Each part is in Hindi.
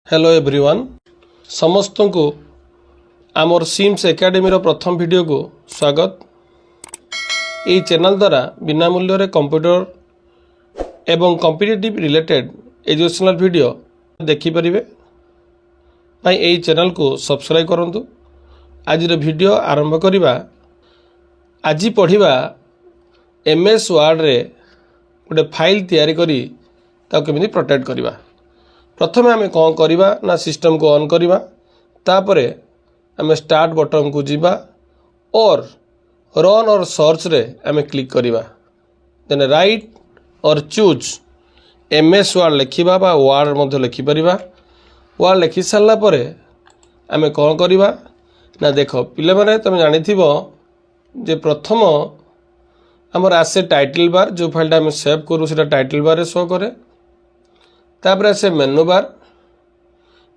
हेलो एवरीवन समस्त को आमर सिम्स एकेडमी प्रथम वीडियो को स्वागत। ये चैनल द्वारा बिना मूल्य कंप्यूटर एवं कॉम्पिटिटिव रिलेटेड एजुकेशनल वीडियो देखिपारे। यही चैनल को सब्सक्राइब करूँ। आज वीडियो आरंभ करवा। आज पढ़ा MS वर्ड रे गोटे फाइल तैयारी करी केमिति प्रोटेक्ट करवा। प्रथम आम कौन करवा ना सिस्टम को ऑन करवा, तापरे आम स्टार्ट बटन को जीवा और रन और सर्च रे आम क्लिक करवा। देन राइट और चूज MS वर्ड लिखा बा वर्ड मध्य लिखिपर। वर्ड लिखि सारा पर आम कौन करवा ना देख पिले माने तुम जानी जे प्रथम आमर आसे टाइटल बार जो फाइलटा आम सेव करूँ से टाइटल बार शो करे। तापर आसे मेनू बार।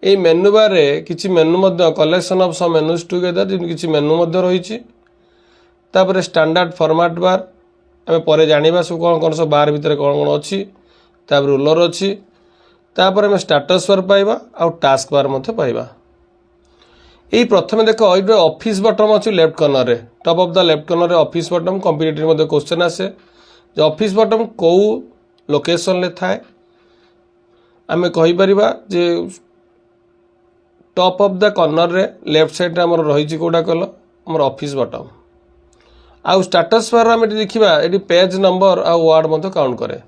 ये मेनू बार रे किछि मेनू मध्य collection of some menus together किछि मेनू मध्य रही। तापर स्टैंडर्ड फॉर्मेट बार आम पर जानिबा सब कौन कौन सब बार भितर कौन कौन अच्छी। तापर रूलर अच्छी। तापर आम स्टेटस बार पाइबा और टास्क बार मध्य पाइबा। यही प्रथम देख ये ऑफिस बटन अच्छी लेफ्ट कॉर्नर रे top of the left corner रे ऑफिस बटन कॉम्पिटिटिव मध्य क्वेश्चन आसे जो ऑफिस बटन को लोकेशन ले थाए आमे कहि परिबा जे टॉप ऑफ द कॉर्नर रे लेफ्ट साइड रे हमर रही कोडा कल हमर ऑफिस बटन आउ स्टेटस बार आमे देखिबा एडी पेज नंबर आ वर्ड मध्य काउंट करे।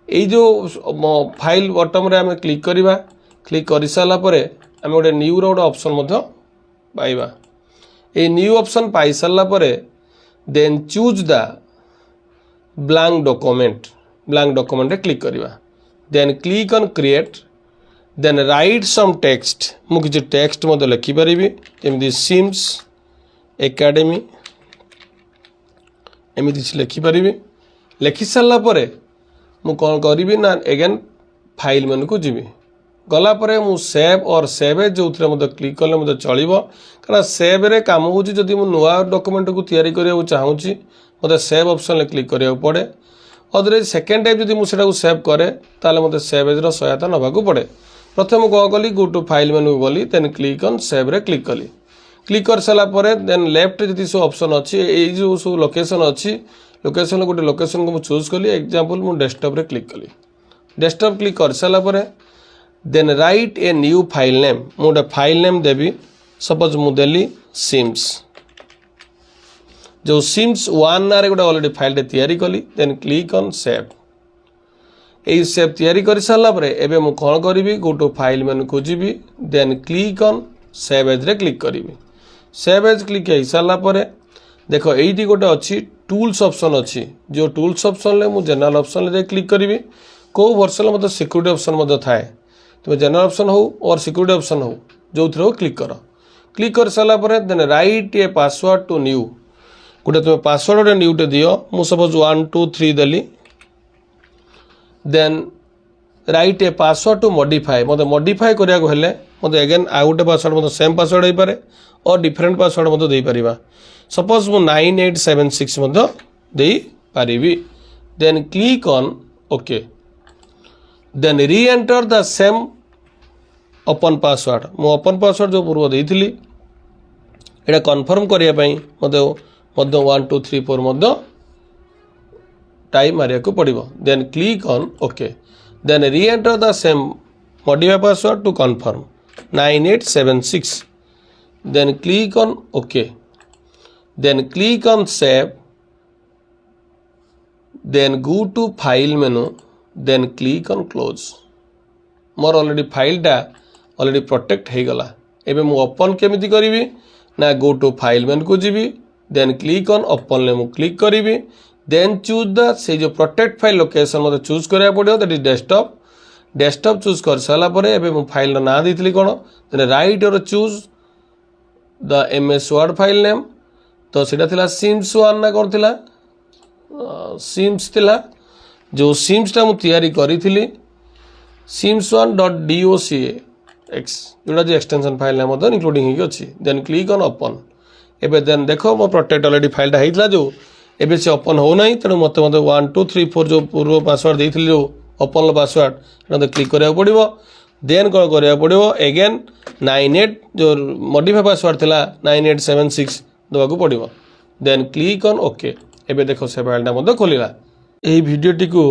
एई जो फाइल बटन रे आमे क्लिक करिबा। क्लिक करि साला परे आमे गोटे न्यू रो ऑप्शन मध्य पाइबा। ए न्यू ऑप्शन पाई साला परे then choose the blank document रे क्लिक करिबा। Then click on create. Then write some text मु किछि टेक्स्ट मध्य लिखि परिबी जेमि सिम्स एकेडमी एमिति लिखि परिबी। लिखि सारा परे मु कोन करिबी ना अगेन फाइल मेनू को जीवी। गला परे मु सेव और सेव एज जो मध्य क्लिक कले मध्य चलिबो कारण सेव रे काम होची जदि मु नुआ डॉक्यूमेंट को तैयारी करिया चाहूची मते सेव ऑप्शन ले क्लिक करिया पड़े। अदरवाइज सेकेंड टाइम जब मुझे सेव करे ताले मते सेव एज रो सहायता नबाकू पड़े। प्रथम कौन कली गो टू फाइल मेनू गली देन क्लिक ऑन सेव रे क्लिक कली। क्लिक कर सारा पर देन लेफ्ट जदि सब ऑप्शन अच्छी ये जो सब लोकेशन अच्छी लोकेशन गोटे लोकेशन को मुझे चूज कली। एग्जांपल मु डेस्कटॉप रे क्लिक कली। डेस्कटॉप क्लिक कर सारा पर then write a new file name मु गोटे फाइल नेम देवी। सपोज मु देली सिम्स जो सिम्स 1 ना गोटे ऑलरेडी फाइल तैयारी कली। Then click on save. यही सेव तैयारी कर सारा पर एबे मु कौन करी गो टू फाइल मेनू खोजी then click on save as रे क्लिक करी। सेव एज क्लिक हो सारा पर देख ये गोटे अच्छी टूल्स ऑप्शन अच्छी जो टूल्स ऑप्शन ले मु जनरल ऑप्शन ले क्लिक करी। को वर्सन मतलब सिक्योरिटी ऑप्शन थाए तुम जनरल ऑप्शन हो और सिक्योरिटी ऑप्शन हो जो थ्रो क्लिक कर। क्लिक कर सारा पर then write a password to new गोटे तुम पासवर्ड गोटे न्यूटे दियो। मु सपोज 1 2 3 देली। Then write a password to modify मत मॉडिफाई करिया को हेले मत अगेन आ गोटे पासवर्ड मत सेम पासवर्ड हो पारे और डिफरेंट पासवर्ड मत दे परिबा। सपोज मु 9876 मत दे पारिबी। Then click on okay. Then re enter the same open password मु ओपन पासवर्ड जो पूर्व देइथिली एटा कन्फर्म करिया पई मते 1 2 3 4 मत टाइप मारिया को पड़िबो। Then click on okay. Then re enter the same modify password to confirm 9876। Then click on okay. Then click on save. Then go to file menu. Then click on close. मोर ऑलरेडी फाइलटा ऑलरेडी प्रोटेक्ट हो गला। एबे मु ओपन केमिति करिवि ना गो टू फाइल मेनू को जीवी। देन क्लिक ऑन ओपन ले मु क्लिक करिवि। देन चूज द से जो प्रोटेक्ट फाइल लोकेशन मते चूज करिया पड़ियो that is desktop. Desktop choose कर साला परे एबे मु फाइल ना देथिली कोन देन राइट और choose the MS word file name तो सेटा थिला सिम्स 1 ना कोन थिला सिम्स थिला जो सिम्स टा मु तैयारी करिथिली sims1.docx जोटा जो एक्सटेंशन फाइल नाम मते इंक्लूडिंग हो अछि। Then click on open. एबे देन देखो मो प्रोटेक्ट ऑलरेडी फाइलटा हेइतला जो एबे से ओपन हो नाही तेणु मते 1 2 3 4 जो पूर्व पासवर्ड देइथिली जो ओपन पासवर्ड क्लिक करिया पड़िबो। देन कौन करा पड़ो एगेन 98 जो मॉडिफाई पासवर्ड थिला 9876 देवाक पड़ो देन क्लिक ऑन ओके एबे देखो से फाइलटा मते खोलिला एही भिडियोटी को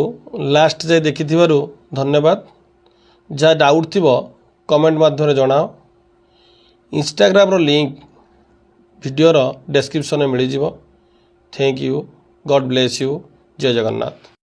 लास्ट जाय देखिथिबारु धन्यवाद जा डाउट थिबो कमेंट माध्यम रे जणाओ इंस्टाग्राम रो लिंक वीडियो रो डिस्क्रिप्शन में मिल जिवो thank you God bless you जय जगन्नाथ।